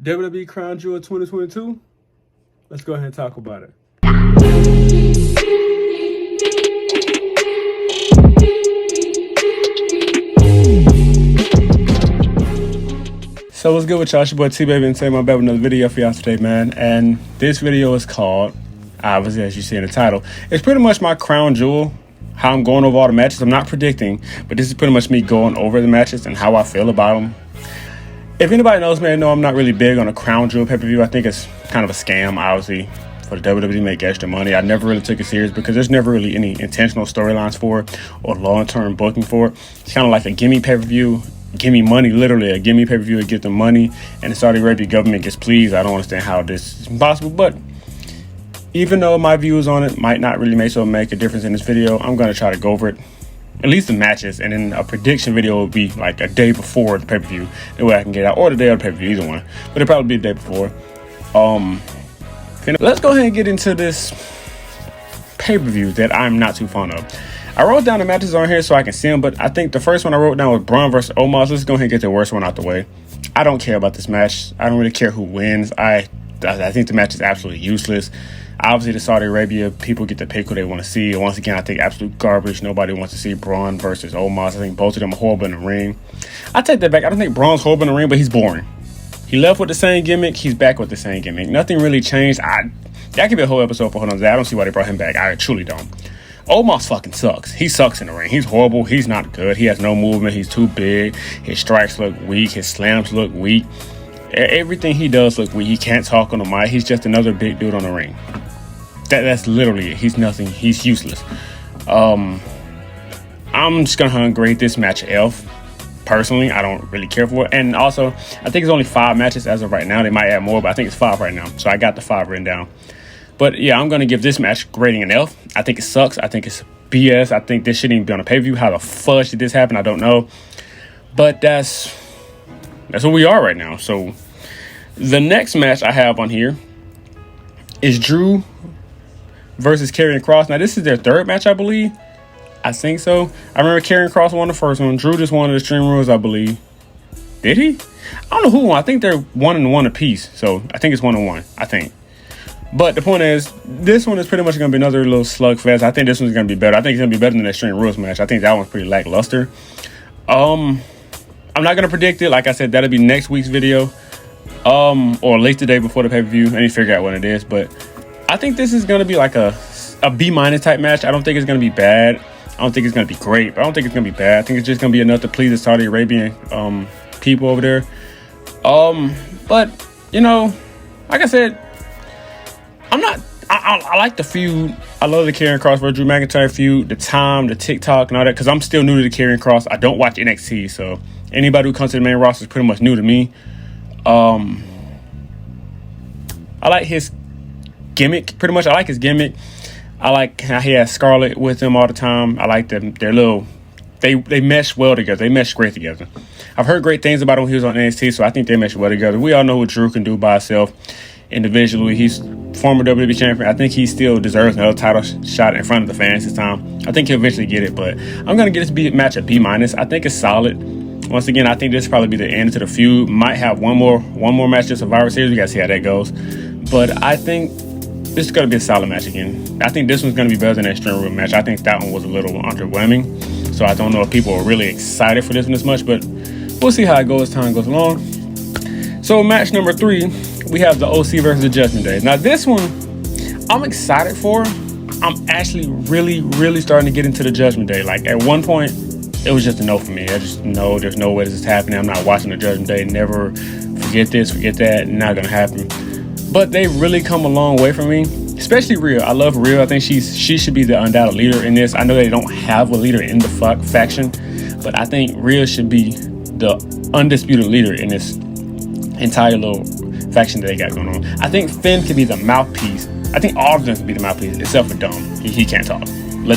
WWE Crown Jewel 2022? Let's go ahead and talk about it. So what's good with y'all? It's your boy T-Baby, and today I'm back with another video for y'all today, man. And this video is called, obviously, as you see in the title, it's pretty much my crown jewel, how I'm going over all the matches. I'm not predicting, but this is pretty much me going over the matches and how I feel about them. If anybody knows me, I know I'm not really big on a crown jewel pay-per-view. I think it's kind of a scam, obviously, for the WWE to make extra money. I never really took it serious because there's never really any intentional storylines for it or long-term booking for it. It's kind of like a gimme pay-per-view. Gimme money, literally a gimme pay-per-view to get the money, and the Saudi Arabia government gets pleased. I don't understand how this is possible, but even though my views on it might not really make a difference in this video, I'm going to try to go over it, at least the matches, and then a prediction video will be like a day before the pay-per-view, the way I can get out, or the day of the pay-per-view, either one, but it'll probably be the day before. Let's go ahead and get into this pay-per-view that I'm not too fond of. I wrote down the matches on here so I can see them, but I think the first one I wrote down was Braun versus Omos. Let's go ahead and get the worst one out the way. I don't care about this match. I don't really care who wins. I think the match is absolutely useless. Obviously, the Saudi Arabia people get to pick who they want to see. And once again, I think absolute garbage. Nobody wants to see Braun versus Omos. I think both of them are horrible in the ring. I take that back. I don't think Braun's horrible in the ring, but he's boring. He left with the same gimmick. He's back with the same gimmick. Nothing really changed. That could be a whole episode for Hold On. I don't see why they brought him back. I truly don't. Omos fucking sucks. He sucks in the ring. He's horrible. He's not good. He has no movement. He's too big. His strikes look weak. His slams look weak. Everything he does look weak. He can't talk on the mic. He's just another big dude on the ring. That's literally it. He's nothing. He's useless. I'm just gonna grade this match F. Personally, I don't really care for it. And also, I think it's only 5 matches as of right now. They might add more, but I think it's 5 right now. So I got the 5 written down. But yeah, I'm going to give this match grading an F. I think it sucks. I think it's BS. I think this shouldn't even be on a pay-per-view. How the fudge did this happen? I don't know. But that's where we are right now. So the next match I have on here is Drew versus Karrion Kross. Now, this is their 3rd match, I believe. I think so. I remember Karrion Kross won the first one. Drew just won the Extreme Rules, I believe. Did he? I don't know who won. I think they're 1-1 apiece. So I think it's 1-1. I think. But the point is, this one is pretty much going to be another little slugfest. I think this one's going to be better. I think it's going to be better than the Extreme Rules match. I think that one's pretty lackluster. I'm not going to predict it. Like I said, that'll be next week's video. Or at least the day before the pay-per-view. I need to figure out what it is. But I think this is going to be like a B- type match. I don't think it's going to be bad. I don't think it's going to be great. But I don't think it's going to be bad. I think it's just going to be enough to please the Saudi Arabian people over there. But, you know, like I said, I like the feud. I love the Karrion Kross versus Drew McIntyre feud, the time, the TikTok, and all that, because I'm still new to the Karrion Kross. I don't watch NXT, so anybody who comes to the main roster is pretty much new to me. I like his gimmick, pretty much. I like his gimmick. I like how he has Scarlett with him all the time. I like them. They're little. They mesh well together. They mesh great together. I've heard great things about him when he was on NXT, so I think they mesh well together. We all know what Drew can do by himself. Individually, he's former WWE champion. I think he still deserves another title shot in front of the fans this time. I think he'll eventually get it, but I'm going to give this match a B-. I think it's solid. Once again, I think this will probably be the end to the feud. Might have one more match to Survivor Series. We got to see how that goes. But I think this is going to be a solid match again. I think this one's going to be better than the Extreme Rules match. I think that one was a little underwhelming. So I don't know if people are really excited for this one as much, but we'll see how it goes as time goes along. So match number 3. We have the OC versus the Judgment Day. Now, this one, I'm excited for. I'm actually really, really starting to get into the Judgment Day. Like, at one point, it was just a no for me. I just know there's no way this is happening. I'm not watching the Judgment Day. Never forget this, forget that. Not going to happen. But they've really come a long way for me, especially Rhea. I love Rhea. I think she should be the undoubted leader in this. I know they don't have a leader in the faction, but I think Rhea should be the undisputed leader in this entire little faction that they got going on. I think Finn can be the mouthpiece. I think all of them can be the mouthpiece, except for Dom. He can't talk.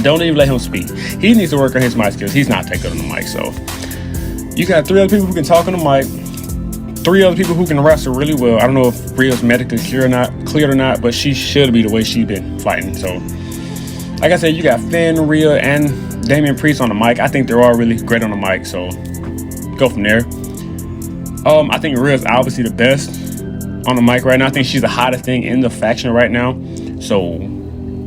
Don't even let him speak. He needs to work on his mic skills. He's not that good on the mic. So you got 3 other people who can talk on the mic, 3 other people who can wrestle really well. I don't know if Rhea's medically cleared or not, but she should be the way she's been fighting. So like I said, you got Finn, Rhea, and Damian Priest on the mic. I think they're all really great on the mic. So go from there. I think Rhea's obviously the best. on the mic right now. I think she's the hottest thing in the faction right now. So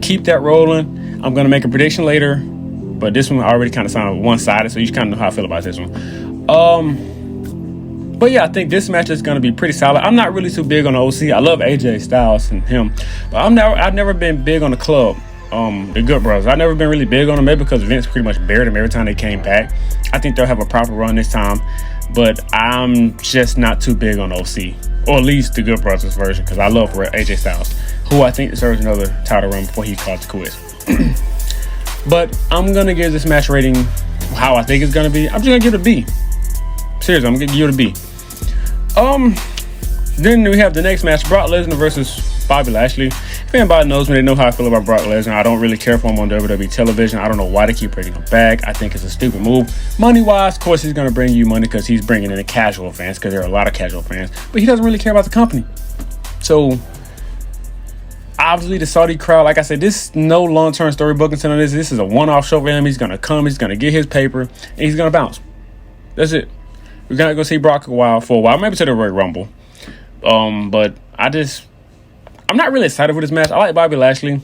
keep that rolling. I'm going to make a prediction later, but this one already kind of sounded one-sided, so you kind of know how I feel about this one. But yeah, I think this match is going to be pretty solid. I'm not really too big on the OC. I love AJ Styles and him, but I've never been big on the club. The Good Brothers. I've never been really big on them, maybe because Vince pretty much buried them every time they came back. I think they'll have a proper run this time, but I'm just not too big on OC, or at least the Good Brothers version, because I love AJ Styles, who I think deserves another title run before he calls it quits. But I'm gonna give this match rating how I think it's gonna be. I'm just gonna give it a B. Seriously, I'm gonna give it a B. Then we have the next match: Brock Lesnar versus Bobby Lashley. If anybody knows me, they know how I feel about Brock Lesnar. I don't really care for him on WWE television. I don't know why they keep bringing him back. I think it's a stupid move. Money-wise, of course, he's going to bring you money because he's bringing in the casual fans, because there are a lot of casual fans. But he doesn't really care about the company. So, obviously, the Saudi crowd, like I said, this is no long-term story booking on this. This is a one-off show for him. He's going to come, he's going to get his paper, and he's going to bounce. That's it. We're going to go see Brock for a while, maybe to the Royal Rumble. But I'm not really excited for this match. I like Bobby Lashley.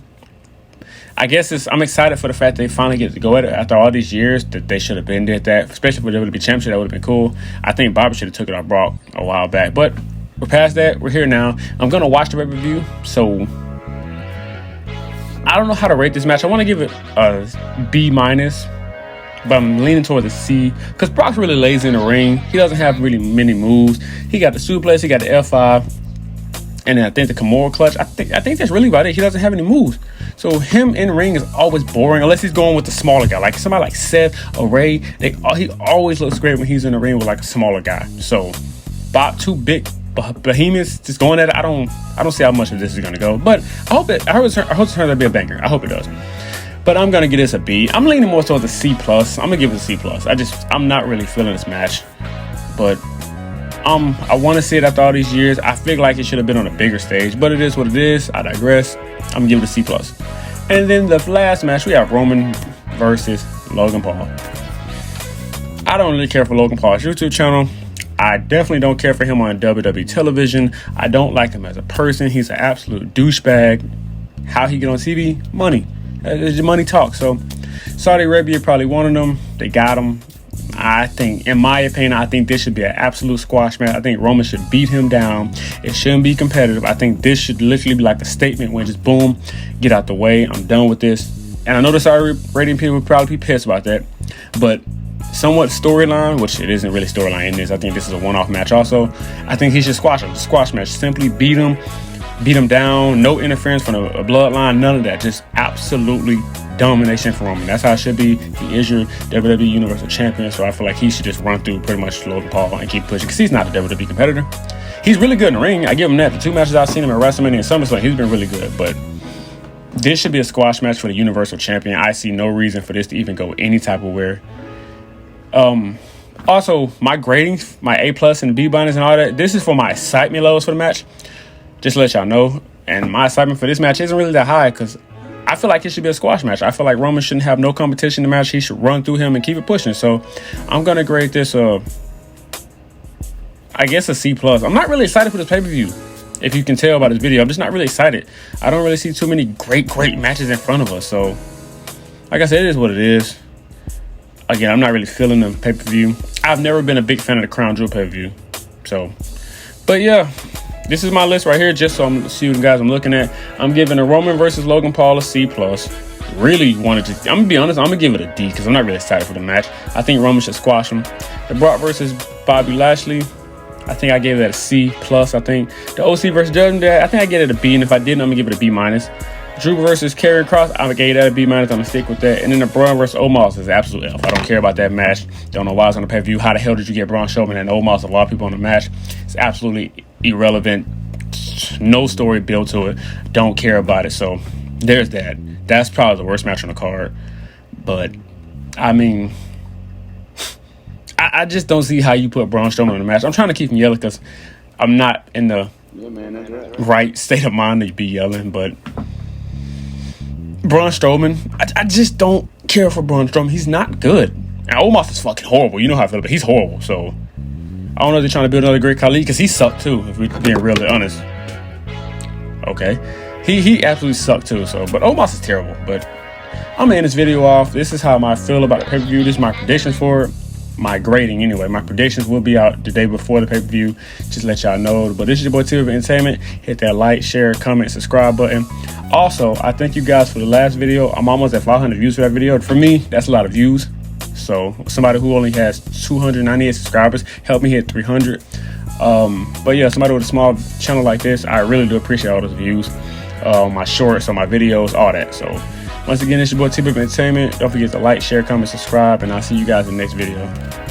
I guess I'm excited for the fact they finally get to go at it after all these years that they should have been did that, especially for the WWE Championship. That would have been cool. I think Bobby should have took it off Brock a while back, but we're past that. We're here now. I'm gonna watch the pay-per-view, so I don't know how to rate this match. I want to give it a B-, but I'm leaning towards a C because Brock's really lazy in the ring. He doesn't have really many moves. He got the suplex, he got the F5. And then I think the Kimura clutch, I think that's really about it. He doesn't have any moves. So him in the ring is always boring unless he's going with the smaller guy. Like somebody like Seth or Ray, he always looks great when he's in the ring with like a smaller guy. So two big behemoths just going at it. I don't see how much of this is going to go. But I hope it turns out to be a banger. I hope it does. But I'm going to give this a B. I'm leaning more towards a C+. I'm going to give it a C+. I'm not really feeling this match. But I want to see it after all these years. I feel like it should have been on a bigger stage, but it is what it is. I digress. I'm gonna give it a C+. And then the last match, we have Roman versus Logan Paul. I don't really care for Logan Paul's YouTube channel. I definitely don't care for him on WWE television. I don't like him as a person. He's an absolute douchebag. How he get on TV? Money. It's money talk. So Saudi Arabia probably wanted him. They got him. I think, in my opinion, I think this should be an absolute squash match. I think Roman should beat him down. It shouldn't be competitive. I think this should literally be like a statement when just boom, get out the way. I'm done with this. And I know the Saudi rating people would probably be pissed about that, but somewhat storyline, which it isn't really storyline in this. I think this is a one-off match also. I think he should squash him. Squash match. Simply beat him down. No interference from a bloodline. None of that. Just absolutely domination from Roman. That's how it should be. He is your WWE Universal Champion, so I feel like he should just run through pretty much Logan Paul and keep pushing because he's not a WWE competitor. He's really good in the ring. I give him that. The two matches I've seen him at WrestleMania and SummerSlam, he's been really good, but this should be a squash match for the Universal Champion. I see no reason for this to even go any type of where. Also, my gradings, my A+ and the B- and all that, this is for my excitement levels for the match. Just to let y'all know. And my excitement for this match isn't really that high because I feel like it should be a squash match. I feel like Roman shouldn't have no competition in the match. He should run through him and keep it pushing. So I'm going to grade this, I guess a C+. I'm not really excited for this pay-per-view. If you can tell by this video, I'm just not really excited. I don't really see too many great matches in front of us. So like I said, it is what it is. Again, I'm not really feeling the pay-per-view. I've never been a big fan of the Crown Jewel pay-per-view. So, but yeah. This is my list right here, just so I'm see what guys I'm looking at. I'm giving a Roman versus Logan Paul a C+. Really wanted to. I'm gonna be honest. I'm gonna give it a D because I'm not really excited for the match. I think Roman should squash him. The Brock versus Bobby Lashley, I think I gave that a C+. I think the OC versus Judgment Day, I think I gave it a B, and if I didn't, I'm gonna give it a B-. Drew versus Karrion Kross, I gave that a B-. I'm gonna stick with that. And then the Braun versus Omos is absolute F. I don't care about that match. Don't know why it's on the pay-per-view. How the hell did you get Braun Strowman and Omos? A lot of people on the match. It's absolutely irrelevant. No story built to it. Don't care about it. So there's that. That's probably the worst match on the card. But I mean, I just don't see how you put Braun Strowman in the match. I'm trying to keep him yelling because I'm not in the right state of mind to be yelling. But Braun Strowman, I just don't care for Braun Strowman. He's not good. And Omos is fucking horrible. You know how I feel about it. He's horrible. So don't know if they're trying to build another great Khalid, because he sucked too, if we're being really honest. Okay. He absolutely sucked too. So, but Omos is terrible. But I'm gonna end this video off. This is how I feel about the pay-per-view. This is my predictions for it. My grading anyway. My predictions will be out the day before the pay-per-view. Just let y'all know. But this is your boy T of Entertainment. Hit that like, share, comment, subscribe button. Also, I thank you guys for the last video. I'm almost at 500 views for that video. For me, that's a lot of views. So somebody who only has 298 subscribers, help me hit 300. But yeah, somebody with a small channel like this, I really do appreciate all those views. My shorts, on my videos, all that. So once again, it's your boy T of Entertainment. Don't forget to like, share, comment, subscribe, and I'll see you guys in the next video.